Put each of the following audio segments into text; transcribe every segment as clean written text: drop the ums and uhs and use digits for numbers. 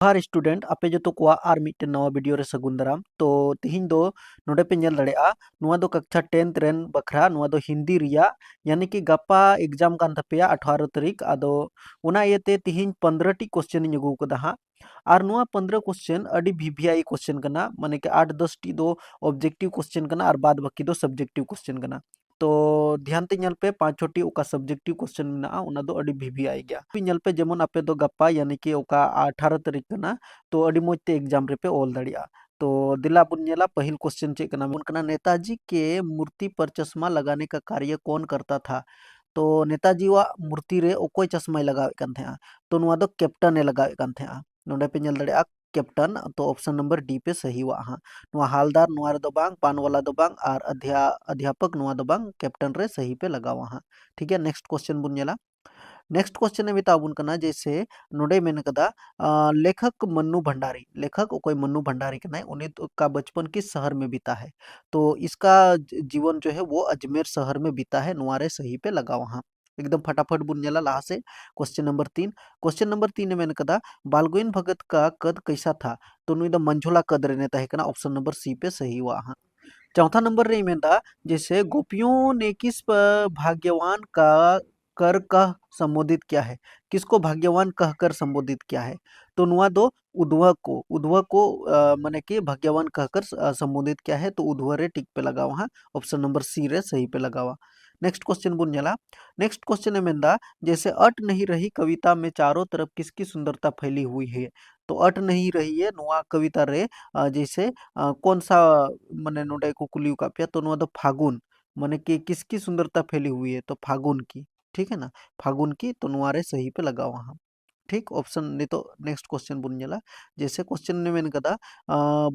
हर student आपे जो को आर मिट्टन नवा वीडियो रे सगुन दाराम तो तिहिन दो नोडे पे नेल दड़ेया नुआ दो कक्षा 10th रेन बखरा नुआ दो हिंदी रिया यानी कि गप्पा एग्जाम कान तपेया 18 तारीख आदो उना इयते तिहिन 15 टी क्वेश्चन इन अगु कदा हा आर नुआ 15 क्वेश्चन अडी वीवीआई क्वेश्चन कना माने कि 8-10 टी दो ऑब्जेक्टिव क्वेश्चन कना और बाद बाकी दो सब्जेक्टिव क्वेश्चन कना तो ध्यान ते नेल पे 5-6 ओका सब्जेक्टिव क्वेश्चन मेना उना दो अडी वीवीआई गया फिर नेल पे जेमन आपे दो गप्पा यानी कि ओका 18 तारीख कना तो अडी मोज ते एग्जाम रे पे ऑल दड़िया तो दिला बुन नेला पहिल क्वेश्चन चेक कना मन कना नेताजी के मूर्ति पर चश्मा लगाने का कार्य कौन करता था तो नेताजी वा मूर्ति रे ओकोय चश्मा लगावे कान थे तो नुआ दो कैप्टन ए लगावे कान थे नोडे पे नेल दड़िया कैप्टन तो ऑप्शन नंबर डी पे सही वा हा नुआ हालदार नुआ रे दो बांग पान वाला दो बांग और अध्यापक नुआ दो बांग कैप्टन रे सही पे लगावा हा ठीक है नेक्स्ट क्वेश्चन बुन नेला नेक्स्ट क्वेश्चन में बताबुन कना जैसे नोडे मेन कदा लेखक मन्नू भंडारी लेखक कोई मन्नू भंडारी के नहीं उन्हें तो का बचपन किस शहर में बीता है तो इसका जीवन जो है वो अजमेर शहर में बीता है नुआरे सही पे लगा वहाँ एकदम फटाफट बुनियाला लाहा से क्वेश्चन नंबर 3 में मैंने कदा बालगोइन भगत का कद कैसा था तो नुई द मंझोला कद रहने था है ऑप्शन नंबर सी पे सही हुआ हाँ चौथा नंबर रे में था जैसे गोपियों ने किस भाग्यवान का कर कह संबोधित किया है किसको भाग्यवान कहकर संबोधित किया है तो नुआ दो उद्धव को माने कि भाग्यवान कहकर संबोधित किया है तो उद्धव रे टिक पे लगा वहाँ ऑप्शन नंबर सी रे सही पे लगा हुआ नेक्स्ट क्वेश्चन बुन जला नेक्स्ट क्वेश्चन है मेंदा जैसे अट नहीं रही कविता में चारों तरफ किसकी सुंदरता फैली हुई है तो अट नहीं रही है नुआ कविता रे जैसे कौन सा मने नोडे कुकुली का पिया तो नुआ दो फागुन माने कि किसकी सुंदरता फैली हुई है तो फागुन की ठीक है ना फागुन की तो नुआरे सही पे लगा वहाँ ठीक ऑप्शन नहीं तो नेक्स्ट क्वेश्चन बुन जैसे क्वेश्चन ने मैंने कहा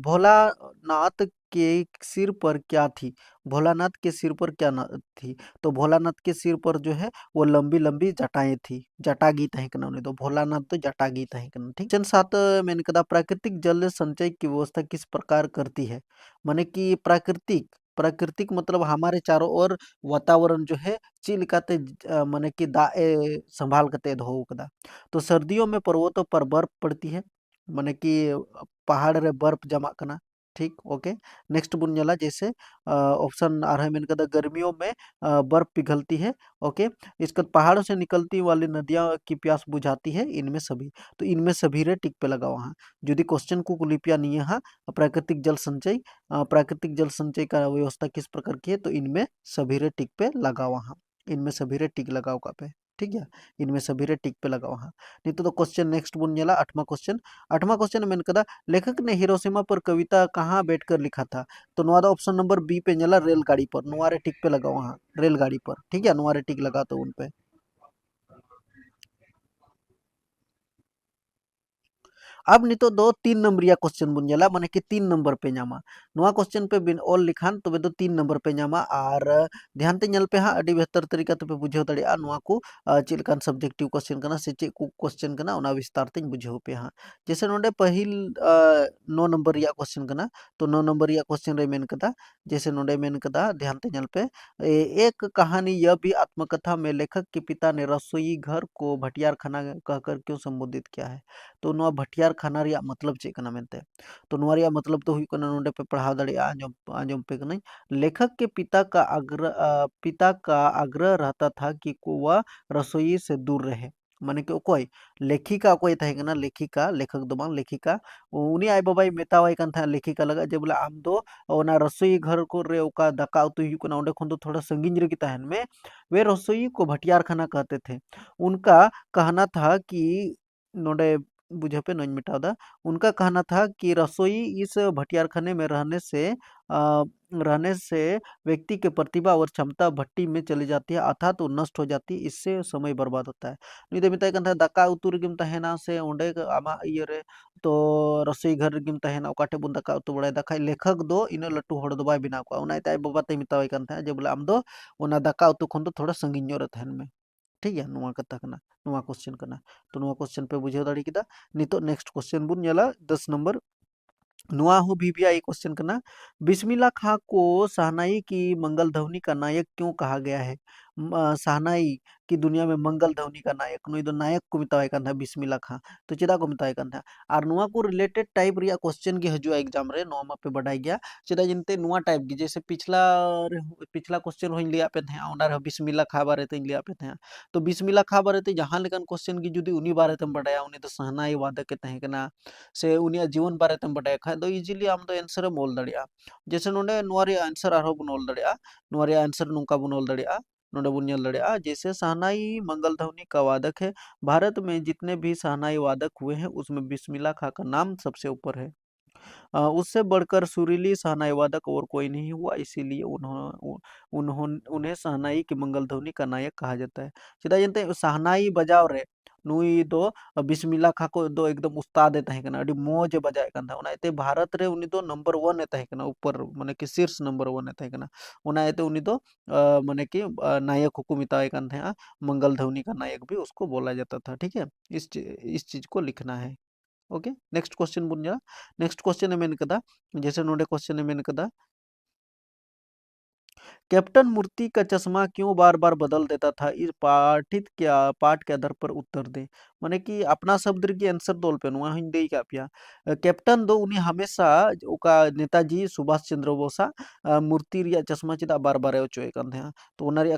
भोलानाथ के सिर पर क्या थी भोलानाथ के सिर पर क्या थी तो भोलानाथ के सिर पर जो है वो लंबी लंबी जटाएं थी जटा गीत है उन्हें तो भोलानाथ तो जटा गीत है ठीक क्वेश्चन 7 मैंने कहा प्राकृतिक जल संचय की व्यवस्था किस प्रकार करती है माने कि प्राकृतिक प्राकृतिक मतलब हमारे चारों ओर वातावरण जो है चिलकाते माने कि दाए संभाल कते धो कदा तो सर्दियों में पर्वतों पर बर्फ पड़ती है माने कि पहाड़ रे बर्फ जमा करना ठीक ओके नेक्स्ट बुन जैसे ऑप्शन आ रहा है मैंने कहा गर्मियों में बर्फ पिघलती है ओके इसके बाद पहाड़ों से निकलती वाली नदियां की प्यास बुझाती है इनमें सभी तो इनमें सभी रे टिक पे लगा वहाँ यदि क्वेश्चन को लिपिया नहीं है प्राकृतिक जल संचय का व्यवस्था किस प्रकार की है तो इनमें सभी रे टिक पे लगा वहाँ इनमें सभी रे टिक लगाओ का पे ठीक है इनमें सभी रे टिक पे लगा वहाँ नहीं तो क्वेश्चन नेक्स्ट बुन नेला 8वां क्वेश्चन मैंने कहा लेखक ने हिरोशिमा पर कविता कहाँ बैठकर लिखा था तो नुआरा ऑप्शन नंबर बी पे नेला रेलगाड़ी पर नुआरे टिक पे लगा वहाँ रेलगाड़ी पर ठीक है नुआरे टिक लगा तो उन पे अब नहीं तो दो 3 नंबरिया क्वेश्चन बुन जाला माने कि 3 नंबर पे नामा नुआ क्वेश्चन पे बिन ऑल लिखान तो दो 3 नंबर पे नामा और ध्यान ते नल पे हाँ अड़ी बेहतर तरीका तो पे बुझे दड़िया नुआ को चिलकान सब्जेक्टिव क्वेश्चन करना से चे को क्वेश्चन करना उना विस्तार ते बुझे पे हाँ जैसे नोडे पहिल 9 नंबर या क्वेश्चन करना तो 9 नंबर या क्वेश्चन रे मेन कदा जैसे नोडे मेन कदा ध्यान ते नल पे एक कहानी यह भी आत्मकथा में लेखक के पिता ने रसोई घर को भटियार खाना कहकर क्यों संबोधित किया है तो नुआ भटियार खाना रिया मतलब चेक कना मेनते तो नुआ रिया मतलब तो हुई कना नोडे पे पढ़ाव दड़िया आंजम आंजम पे कना लेखक के पिता का आग्रह रहता था कि वह रसोई से दूर रहे माने कि कोई लेखिका कोई था कना लेखिका लेखक दो बांग लेखिका उनी आई बाबाई मेतावाई कन था लेखिका लगा जे बोला आम दो ओना रसोई घर को रे ओका दाका उतु हुई कना ओंडे खन तो थोड़ा संगीन रे की तहन में वे रसोई को भटियार खाना कहते थे उनका कहना था कि नोडे बुझे पे नहीं मिटादा उनका कहना था कि रसोई इस भटियार खाने में रहने से व्यक्ति की प्रतिभा और क्षमता भट्टी में चली जाती है अर्थात वो नष्ट हो जाती है इससे समय बर्बाद होता है नहीं तो मिताई कहता है दाका उतु गिम तहना से ओंडे आमा ये रे तो रसोई घर गिम तहना ओकाटे बुन दाका उतु बड़ा दाका लेखक दो इन लट्टू हड़ दो बाय बिना को उना ताई बाबा ते मिताई कहता है जे बोले आम दो ओना दाका उतु खन तो थोड़ा संगीन रे तहन में ठीक है नुआ कथा कना नुआ क्वेश्चन कना तो नुआ क्वेश्चन पे बुझे दाड़ी किदा नितो नेक्स्ट क्वेश्चन बुन नेला 10 नंबर नुआ हो वीवीआई क्वेश्चन करना बिस्मिल्लाह खां को शहनाई की मंगल ध्वनि का नायक क्यों कहा गया है साहनाई की दुनिया में मंगल ध्वनि का नायक नुई दो नायक को मिताय कान था बिस्मिल्ला खां तो चेदा को मिताय कान था और नुआ को रिलेटेड टाइप रिया क्वेश्चन के हजुआ एग्जाम रे नो मा पे बढ़ाई गया चेदा जिनते नुआ टाइप की जैसे पिछला क्वेश्चन होइन लिया पे थे ओना रे बिस्मिल्ला खा बारे ते लिया पे थे तो बिस्मिल्ला खा बारे ते जहां लेकन क्वेश्चन की जुदी उनी बारे ते बढ़ाया उनी तो सहनाई वादक के तहे कना से उनिया जीवन बारे ते बढ़ाया खा तो इजीली आम तो आंसर मोल दड़िया जैसे नोडे नुआ रे आंसर आरो बनोल दड़िया नुआ रे आंसर नुका बनोल दड़िया नोडे बुन नेल दड़िया जैसे शहनाई मंगल ध्वनि का वादक है भारत में जितने भी शहनाई वादक हुए हैं उसमें बिस्मिल्ला खां का नाम सबसे ऊपर है उससे बढ़कर सुरीली शहनाई वादक और कोई नहीं हुआ इसीलिए उन्हें शहनाई की मंगल ध्वनि का नायक कहा जाता है चेदा जनते शहनाई बजाव रे नुई दो बिस्मिल्ला खां को दो एकदम उस्ताद तहे कना अडी मौज बजाए कान था ओनाते भारत रे उनी दो नंबर 1 तहे कना ऊपर माने कि शीर्ष नंबर 1 तहे कना ओनाते उनी दो माने कि नायक को मिताए कान थे मंगल ध्वनि का नायक भी उसको बोला जाता था ठीक है इस चीज को लिखना है ओके नेक्स्ट क्वेश्चन बुन जा नेक्स्ट क्वेश्चन है मेन कदा जैसे नोडे क्वेश्चन है मेन कदा कैप्टन मूर्ति का चश्मा क्यों बार-बार बदल देता था? इस पाठ के आधार पर उत्तर दें। माने कि अपना शब्द के आंसर दोल पे नुआ हिंदी देई का पिया कैप्टन दो उनी हमेशा ओका नेताजी सुभाष चंद्र बोसा मूर्ति रिया चश्मा चेदा बार-बार ओचोए कान था तो ओना रिया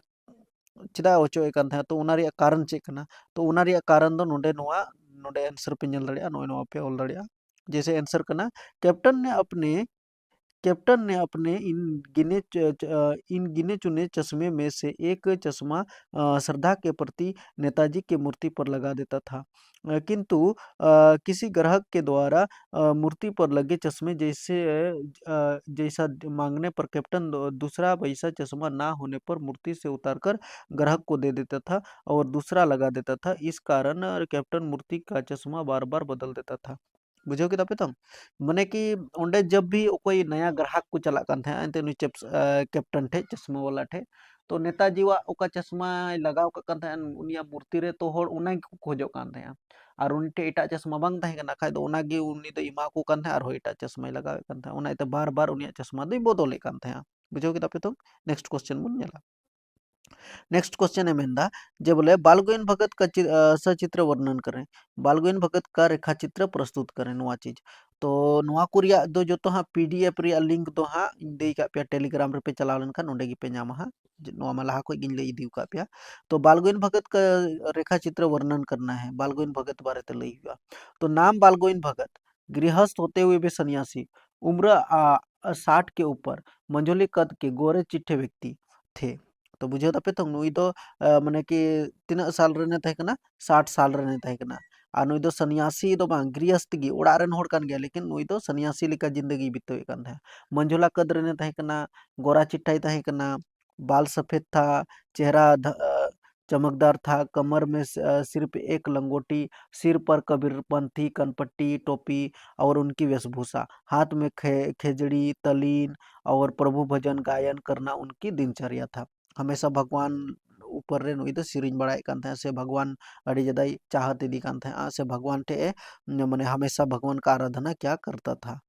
चेदा ओचोए कान था तो ओना रिया कारण चेक कना तो ओना रिया कारण दो नोडे आंसर पे ñel दाड़िया नोए पे ऑल दाड़िया जैसे आंसर कना कैप्टन ने अपने कैप्टन ने अपने इन गिने-चुने चश्मे में से एक चश्मा श्रद्धा के प्रति नेताजी की मूर्ति पर लगा देता था। किंतु किसी ग्राहक के द्वारा मूर्ति पर लगे चश्मे जैसा माँगने पर कैप्टन दूसरा वैसा चश्मा ना होने पर मूर्ति से उतारकर ग्राहक को दे देता था और दूसरा लगा देता था। इस कारण कैप्टन मूर्ति का चश्मा बार-बार बदल देता था। बुझाव किताबे तम? माने कि ओंडे जब भी कोई नया ग्राहक को चलाग कान थाहे एंते नुई कैप्टन ठे चश्मा वाला ठे तो नेताजी वा ओका चश्मा लगाव का कान थाहे उनिया मूर्ति रे तो होड़ उना गे खोजो कान थाहे और उनी ठे एटा चश्मा बांग थाहे कना खाय दो उना गे उनी दो इमा को कान थाहे और एटा चश्मा लगावे कान थाहे उना इते बार-बार उनिया चश्मा दो बदले कान थाहे बुझाव किताबे तम? नेक्स्ट क्वेश्चन बुन नेला नेक्स्ट क्वेश्चन है मेंदा जे बोले बालगोविंद भगत का सचित्र वर्णन करें बालगोविंद भगत का रेखा चित्र प्रस्तुत करें नुआ चीज तो नुआ को रिया दो जो तो हाँ पीडीएफ रिया लिंक दो हाँ दे का पे टेलीग्राम रे पे चलाव लेनखा नोंडे गी पे ᱧᱟᱢᱟ हाँ नुआ मा लहा कोई गिन ले इदी का पे तो बालगोविंद भगत का रेखा चित्र वर्णन करना है बालगोविंद भगत बारे ते लई हुआ तो नाम बालगोविंद भगत गृहस्थ होते हुए भी सन्यासी उम्र 60 के ऊपर मंझोली कद के गोरे चिट्ठे व्यक्ति थे तो बुझे तापे तो नुई दो माने कि तीना साल रने तहे कना 60 साल रने तहे कना आ नुई दो सन्यासी दो बांग गृहस्थ गी ओड़ा रन होड़ कान गया लेकिन नुई दो सन्यासी लेका जिंदगी बितावे कान था मंझोला कद रने तहे कना गोरा चिट्ठाई तहे कना बाल सफेद था चेहरा चमकदार था कमर में सिर्फ एक लंगोटी सिर पर कबीरपंथी कनपट्टी टोपी और उनकी वेशभूषा हाथ में खेजड़ी तलीन और प्रभु भजन गायन करना उनकी दिनचर्या था हमेशा भगवान ऊपर रे नुई दो सिरिंज बड़ाए कान था से भगवान अड़ी जदाई चाहत इदी कान था से भगवान टे माने हमेशा भगवान का आराधना क्या करता था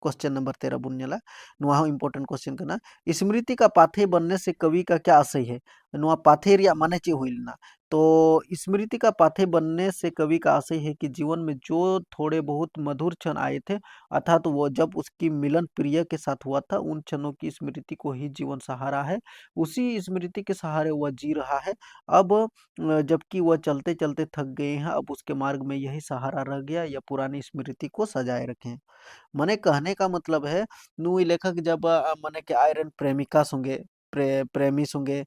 क्वेश्चन नंबर 13 बुननेला नुआ हो इम्पोर्टेंट क्वेश्चन कना स्मृति का पाथेय बनने से कवि का क्या आशय है नुआ पाथेय रिया माने चे हुइलना तो स्मृति का पाथेय बनने से कवि का आशय है कि जीवन में जो थोड़े बहुत मधुर क्षण आए थे अर्थात तो वो जब उसकी मिलन प्रिय के साथ हुआ था उन क्षणों की स्मृति को ही जीवन सहारा है उसी स्मृति के सहारे वह जी रहा है अब जबकि वह चलते चलते थक गए हैं अब उसके मार्ग में यही सहारा रह गया या पुरानी स्मृति को सजाए रखें मने कहने का मतलब है नुई लेखक जब मने के आयरन प्रेमिका संगे प्रेमी संगे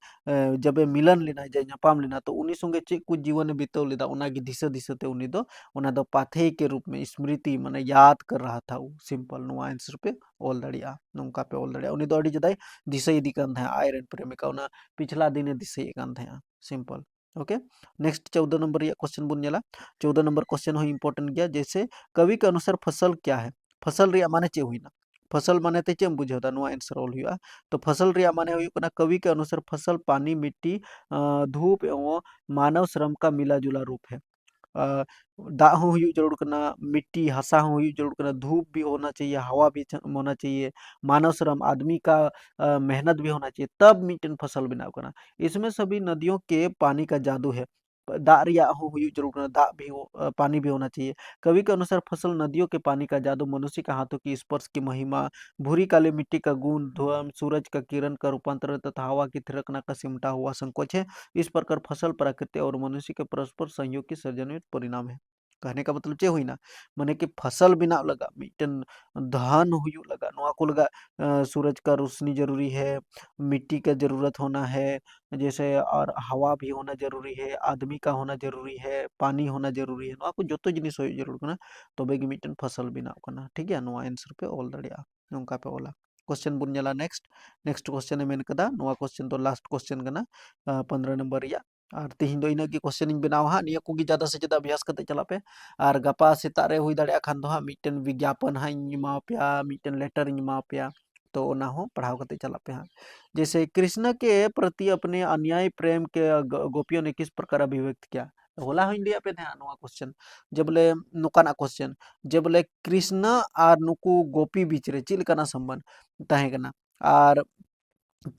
जब मिलन लेना जे ᱧᱟᱯᱟᱢ लेना तो उनी संगे चे कुछ जीवन बिताव लेदा उना की दिशा दिशा ते उनी दो पाथेय के रूप में स्मृति माने याद कर रहा था वो सिंपल नुआ आंसर पे ऑल दड़िया नुका पे ऑल दड़िया उनी दो अड़ी जदाई दिशा इदी कान था आयरन प्रेमिका उना पिछला दिन दिशा कान था सिंपल ओके नेक्स्ट 14 नंबर या क्वेश्चन बुन नेला 14 नंबर क्वेश्चन हो इंपॉर्टेंट गया जैसे कवि के अनुसार फसल क्या है फसल रिया माने चे हुई ना फसल माने ते चेम बुझेता नुआ आंसर ऑल हुआ तो फसल रिया माने हुई कना कवि के अनुसार फसल पानी मिट्टी धूप एवं मानव श्रम का मिला जुला रूप है दाग हो हुई जरूर करना, मिट्टी हसा हो हुई जरूर करना, धूप भी होना चाहिए, हवा भी होना चाहिए, मानव श्रम आदमी का मेहनत भी होना चाहिए, तब मिट्टन फसल बनाव करना। इसमें सभी नदियों के पानी का जादू है। दाग रिया हो हुई जरूर करना, दाग भी हो पानी भी होना चाहिए। कवि के अनुसार फसल नदियों के पानी का जादू, मनुष्य के हाथों की स्पर्श की महिमा, भूरी काली मिट्टी का गुण, धुआं, सूरज का किरण का रूपांतर तथा हवा की थिरकना का सिमटा हुआ संकोच है। इस प्रकार फसल प्रकृति और मनुष्य के परस्पर सहयोग की सर्जनित परिणाम है। कहने का मतलब चे हुई ना, माने कि फसल बिना लगा मिटन धान हुई लगा नोआ को लगा सूरज का रोशनी जरूरी है, मिट्टी का जरूरत होना है, जैसे और हवा भी होना जरूरी है, आदमी का होना जरूरी है, पानी होना जरूरी है, नोआ को जोतो जिनिस होय जरूर कना तबे गे मिटन फसल बिना कना। ठीक है, नोआ आंसर पे ऑल दड़िया नोंका पे ओला। क्वेश्चन बुन नेला नेक्स्ट क्वेश्चन मेन कदा, नोआ क्वेश्चन तो लास्ट क्वेश्चन कना 15 नंबर या और तिहिन दो इना गे क्वेश्चन इन बनाव हा निया को गे ज्यादा से ज्यादा अभ्यास करते चला पे और गपा सेता रे हुई दाड़े खान दो हा मिटन विज्ञापन हा इन मा पे मिटन लेटर इन मा पे तो ओना हो पढ़ाव करते चला पे हा। जैसे कृष्ण के प्रति अपने अन्याय प्रेम के गोपियों ने किस प्रकार अभिव्यक्त किया, होला हुई लिया पे ध्यान नोआ क्वेश्चन जबले नुकाना क्वेश्चन जबले कृष्ण और नुकु गोपी बीच रे चिल कना संबंध तहे कना और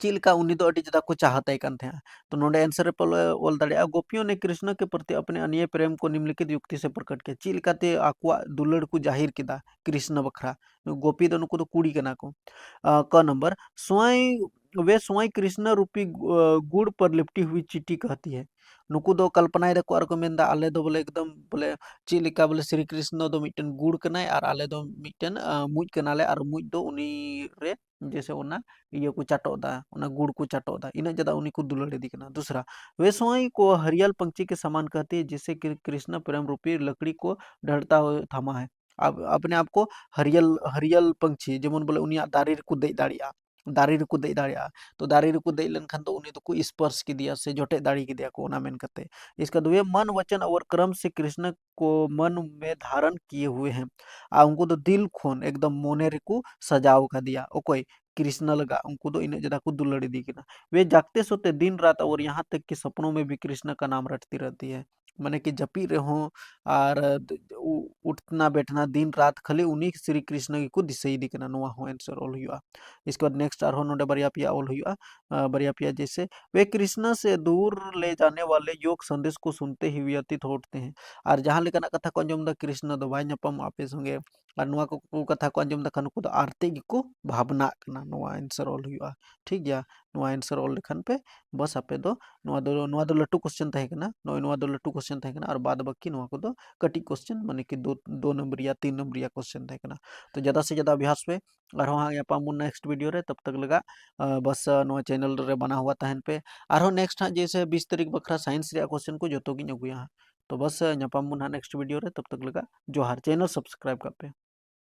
चिल का उन्हीं तो अड़ी ज्यादा को चाहता ही थे। तो नोडे आंसर पर ओल दाड़िया गोपियों ने कृष्ण के प्रति अपने अन्य प्रेम को निम्नलिखित युक्ति से प्रकट किया। चिल का ते आकुआ दुलड़ को जाहिर किदा कृष्ण बखरा गोपी दो नुको तो कुड़ी कना को क नंबर स्वयं वे स्वयं कृष्ण रूपी गुड़ पर लिपटी हुई चीटी कहती है। नुकु दो कल्पना रको और को मेंदा आले दो बोले एकदम बोले चिलिका बोले श्री कृष्ण दो मिटन गुड़ कनाय और आले दो मिटन मुज कनाले और मुज दो उनी रे जैसे ओना इयो को चाटोदा ओना गुड़ को चाटोदा इना ज्यादा उन्हीं को दुलड़ दी कना। दूसरा वे स्वयं को हरियल पंछी के समान कहते हैं जिससे कृष्ण प्रेम रूपी लकड़ी को ढड़ता हुआ थमा है। अब अपने आप को हरियल हरियल पंछी जेमन बोले उनिया दारी को दे दाड़िया दारी को दे दाड़िया तो दारी को दे लेनखान तो उन्हीं तो को स्पर्श की दिया से जोटे दाड़ी की दिया को ओना मेन करते। इसका दो मन वचन और क्रम से कृष्ण को मन में धारण किए हुए हैं। उनको तो दिल खोन एकदम मोनेर को सजाव का दिया ओकोई कृष्ण लगा उनको तो इन ज्यादा को दुलड़ी दी कि ना वे जागते सोते दिन रात और यहाँ तक कि सपनों में भी कृष्ण का नाम रटती रहती है। माने कि जपी रहे हो और उठना बैठना दिन रात खाली उन्हीं श्री कृष्ण को दिसई दिखना नुआ हो आंसर ऑल हुआ। इसके बाद नेक्स्ट आर हो नोडे बरिया पिया ऑल हुआ बरिया पिया जैसे वे कृष्ण से दूर ले जाने वाले योग संदेश को सुनते ही व्यतीत होते हैं और जहां लेकर कथा को अंजम द कृष्ण दो भाई नपम आपे संगे और नुआ को कथा को अंजम द को आरती को भावना करना नुआ आंसर ऑल हुआ। ठीक गया नुआ आंसर ऑल लेखन पे बस आपे दो नुआ दो लट्टू क्वेश्चन तहे कना नुआ दो लट्टू क्वेश्चन तहे कना और बाद बाकी नुआ को दो कटी क्वेश्चन माने कि दो नंबर या 3 नंबर या क्वेश्चन तहे कना। तो ज्यादा से ज्यादा अभ्यास पे और हाँ यहाँ पामुन नेक्स्ट वीडियो रे तब तक लगा बस नुआ चैनल रे बना हुआ तहन पे और नेक्स्ट हाँ जैसे 20 तारीख बखरा साइंस रे क्वेश्चन को जो तो की अगुया तो बस पामुन हाँ नेक्स्ट वीडियो रे तब तक लगा जोहार चैनल सब्सक्राइब कर पे।